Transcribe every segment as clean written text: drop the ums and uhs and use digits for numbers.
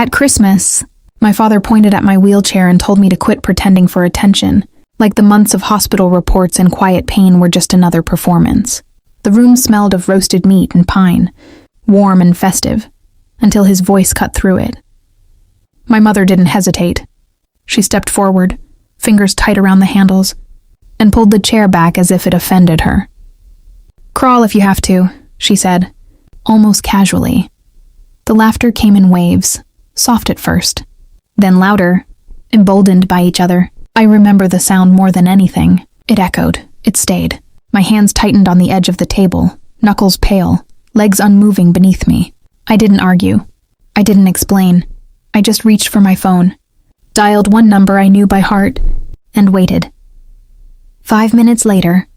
At Christmas, my father pointed at my wheelchair and told me to quit pretending for attention, like the months of hospital reports and quiet pain were just another performance. The room smelled of roasted meat and pine, warm and festive, until his voice cut through it. My mother didn't hesitate. She stepped forward, fingers tight around the handles, and pulled the chair back as if it offended her. "Crawl if you have to," she said, almost casually. The laughter came in waves, soft at first, then louder, emboldened by each other. I remember the sound more than anything. It echoed. It stayed. My hands tightened on the edge of the table, knuckles pale, legs unmoving beneath me. I didn't argue. I didn't explain. I just reached for my phone, dialed one number I knew by heart, and waited. 5 minutes later,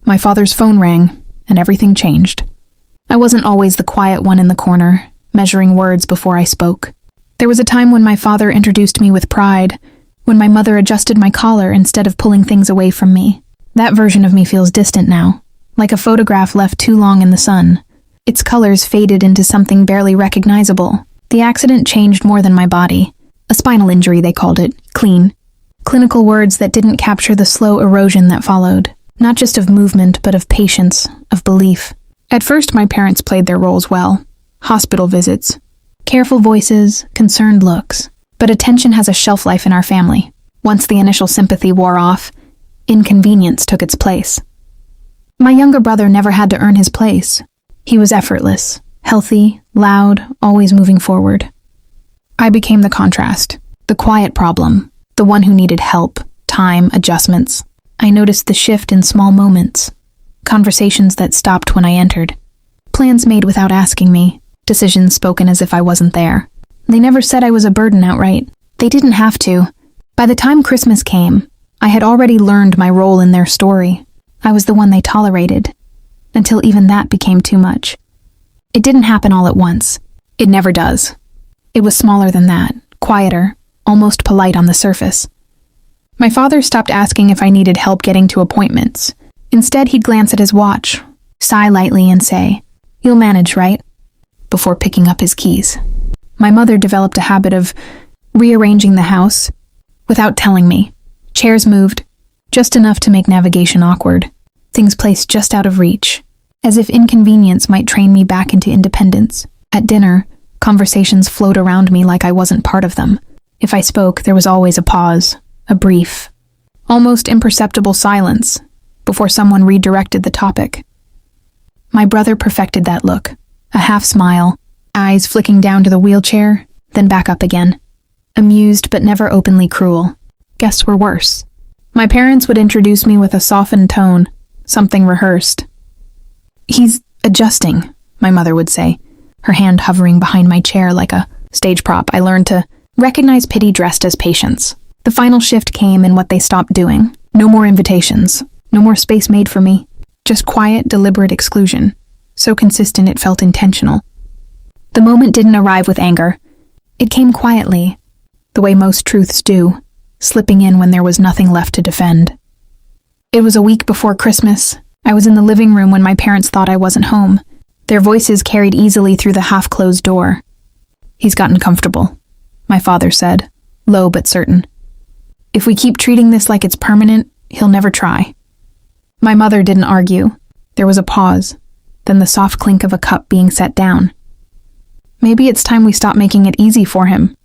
my father's phone rang, and everything changed. I wasn't always the quiet one in the corner, measuring words before I spoke. There was a time when my father introduced me with pride, when my mother adjusted my collar instead of pulling things away from me. That version of me feels distant now, like a photograph left too long in the sun. Its colors faded into something barely recognizable. The accident changed more than my body. A spinal injury, they called it. Clean. Clinical words that didn't capture the slow erosion that followed. Not just of movement, but of patience, of belief. At first, my parents played their roles well. Hospital visits. Careful voices, concerned looks. But attention has a shelf life in our family. Once the initial sympathy wore off, inconvenience took its place. My younger brother never had to earn his place. He was effortless, healthy, loud, always moving forward. I became the contrast, the quiet problem, the one who needed help, time, adjustments. I noticed the shift in small moments, conversations that stopped when I entered, plans made without asking me, decisions spoken as if I wasn't there. They never said I was a burden outright. They didn't have to. By the time Christmas came, I had already learned my role in their story. I was the one they tolerated, until even that became too much. It didn't happen all at once. It never does. It was smaller than that, quieter, almost polite on the surface. My father stopped asking if I needed help getting to appointments. Instead, he'd glance at his watch, sigh lightly and say, "You'll manage, right?" before picking up his keys. My mother developed a habit of rearranging the house without telling me. Chairs moved, just enough to make navigation awkward. Things placed just out of reach, as if inconvenience might train me back into independence. At dinner, conversations flowed around me like I wasn't part of them. If I spoke, there was always a pause, a brief, almost imperceptible silence before someone redirected the topic. My brother perfected that look, a half smile, eyes flicking down to the wheelchair, then back up again. Amused but never openly cruel. Guests were worse. My parents would introduce me with a softened tone, something rehearsed. "He's adjusting," my mother would say, her hand hovering behind my chair like a stage prop. I learned to recognize pity dressed as patience. The final shift came in what they stopped doing. No more invitations, no more space made for me, just quiet, deliberate exclusion. So consistent it felt intentional. The moment didn't arrive with anger. It came quietly, the way most truths do, slipping in when there was nothing left to defend. It was a week before Christmas. I was in the living room when my parents thought I wasn't home. Their voices carried easily through the half-closed door. "He's gotten comfortable," my father said, low but certain. "If we keep treating this like it's permanent, he'll never try." My mother didn't argue. There was a pause, then the soft clink of a cup being set down. Maybe it's time we stop making it easy for him.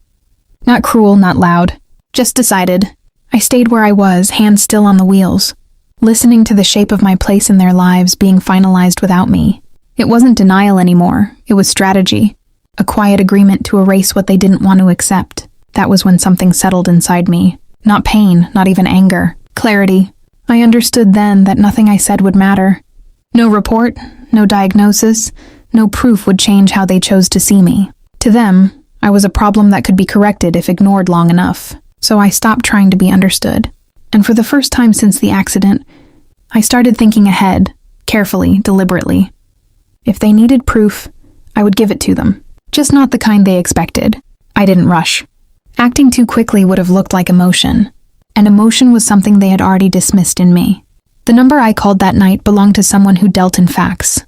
Not cruel, not loud, just decided. I stayed where I was, hands still on the wheels, listening to the shape of my place in their lives being finalized without me. It wasn't denial anymore, it was strategy, a quiet agreement to erase what they didn't want to accept. That was when something settled inside me. Not pain, not even anger. Clarity. I understood then that nothing I said would matter. No report, no diagnosis, no proof would change how they chose to see me. To them, I was a problem that could be corrected if ignored long enough. So I stopped trying to be understood. And for the first time since the accident, I started thinking ahead, carefully, deliberately. If they needed proof, I would give it to them. Just not the kind they expected. I didn't rush. Acting too quickly would have looked like emotion. And emotion was something they had already dismissed in me. The number I called that night belonged to someone who dealt in facts.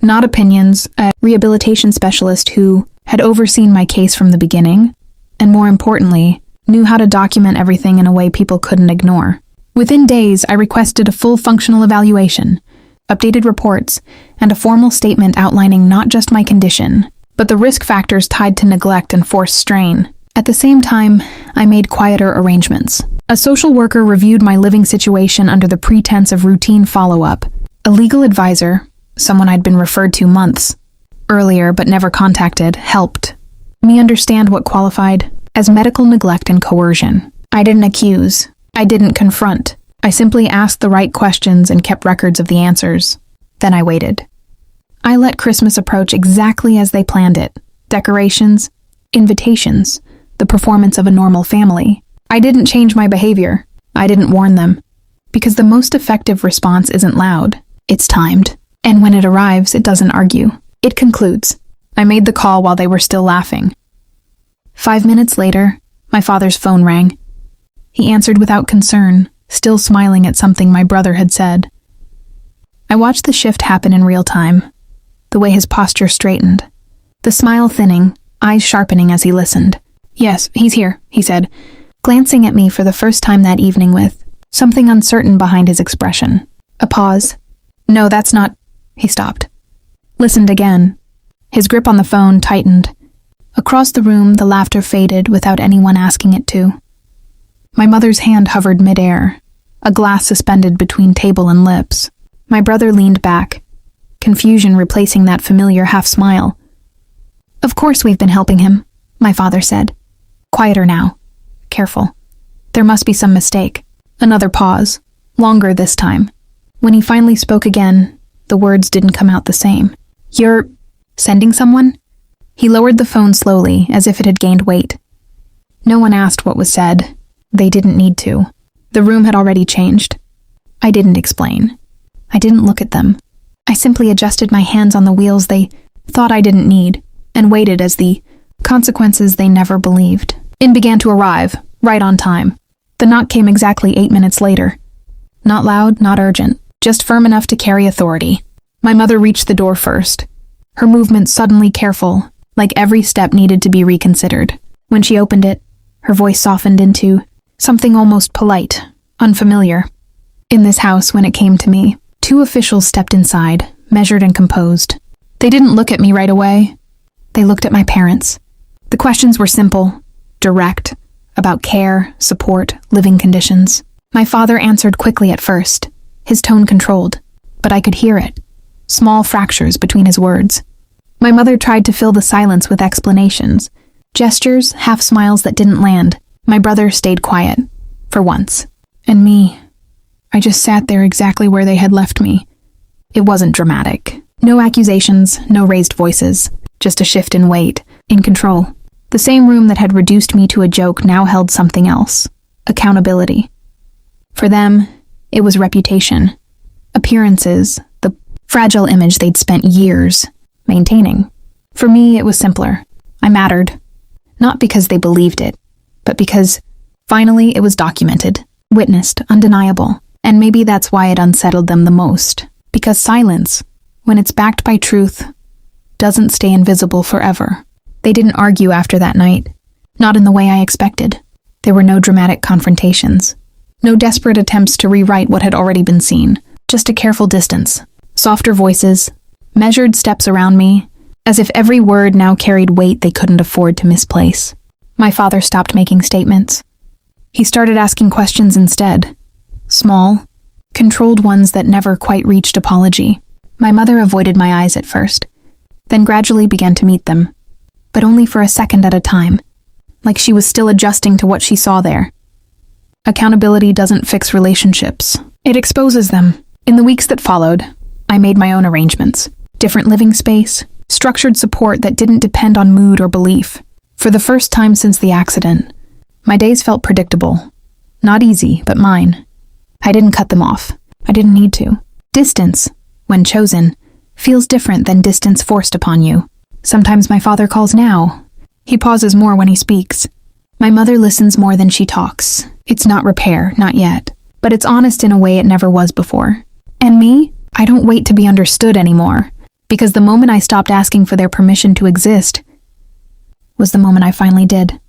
Not opinions, a rehabilitation specialist who had overseen my case from the beginning, and more importantly, knew how to document everything in a way people couldn't ignore. Within days, I requested a full functional evaluation, updated reports, and a formal statement outlining not just my condition, but the risk factors tied to neglect and forced strain. At the same time, I made quieter arrangements. A social worker reviewed my living situation under the pretense of routine follow-up. A legal advisor, someone I'd been referred to months earlier but never contacted, helped me understand what qualified as medical neglect and coercion. I didn't accuse. I didn't confront. I simply asked the right questions and kept records of the answers. Then I waited. I let Christmas approach exactly as they planned it. Decorations, invitations, the performance of a normal family. I didn't change my behavior. I didn't warn them. Because the most effective response isn't loud. It's timed. And when it arrives, it doesn't argue. It concludes. I made the call while they were still laughing. 5 minutes later, my father's phone rang. He answered without concern, still smiling at something my brother had said. I watched the shift happen in real time, the way his posture straightened, the smile thinning, eyes sharpening as he listened. "Yes, he's here," he said, glancing at me for the first time that evening with something uncertain behind his expression. A pause. "No, that's not—" He stopped. Listened again. His grip on the phone tightened. Across the room, the laughter faded without anyone asking it to. My mother's hand hovered midair, a glass suspended between table and lips. My brother leaned back, confusion replacing that familiar half-smile. "Of course we've been helping him," my father said. Quieter now. Careful. There must be some mistake. Another pause. Longer this time. When he finally spoke again, the words didn't come out the same. "You're sending someone?" He lowered the phone slowly, as if it had gained weight. No one asked what was said. They didn't need to. The room had already changed. I didn't explain. I didn't look at them. I simply adjusted my hands on the wheels they thought I didn't need, and waited as the consequences they never believed began to arrive, right on time. The knock came exactly 8 minutes later. Not loud, not urgent, just firm enough to carry authority. My mother reached the door first, her movements suddenly careful, like every step needed to be reconsidered. When she opened it, her voice softened into something almost polite, unfamiliar. In this house, when it came to me, 2 officials stepped inside, measured and composed. They didn't look at me right away. They looked at my parents. The questions were simple, direct, about care, support, living conditions. My father answered quickly at first, his tone controlled, but I could hear it, small fractures between his words. My mother tried to fill the silence with explanations, gestures, half-smiles that didn't land. My brother stayed quiet, for once. And me, I just sat there exactly where they had left me. It wasn't dramatic. No accusations, no raised voices, just a shift in weight, in control. The same room that had reduced me to a joke now held something else. Accountability. For them, it was reputation. Appearances, the fragile image they'd spent years maintaining. For me, it was simpler. I mattered. Not because they believed it, but because, finally, it was documented, witnessed, undeniable. And maybe that's why it unsettled them the most. Because silence, when it's backed by truth, doesn't stay invisible forever. They didn't argue after that night. Not in the way I expected. There were no dramatic confrontations. No desperate attempts to rewrite what had already been seen. Just a careful distance. Softer voices. Measured steps around me. As if every word now carried weight they couldn't afford to misplace. My father stopped making statements. He started asking questions instead. Small, controlled ones that never quite reached apology. My mother avoided my eyes at first, then gradually began to meet them, but only for a second at a time, like she was still adjusting to what she saw there. Accountability doesn't fix relationships. It exposes them. In the weeks that followed, I made my own arrangements. Different living space, structured support that didn't depend on mood or belief. For the first time since the accident, my days felt predictable. Not easy, but mine. I didn't cut them off. I didn't need to. Distance, when chosen, feels different than distance forced upon you. Sometimes my father calls now. He pauses more when he speaks. My mother listens more than she talks. It's not repair, not yet. But it's honest in a way it never was before. And me? I don't wait to be understood anymore. Because the moment I stopped asking for their permission to exist was the moment I finally did.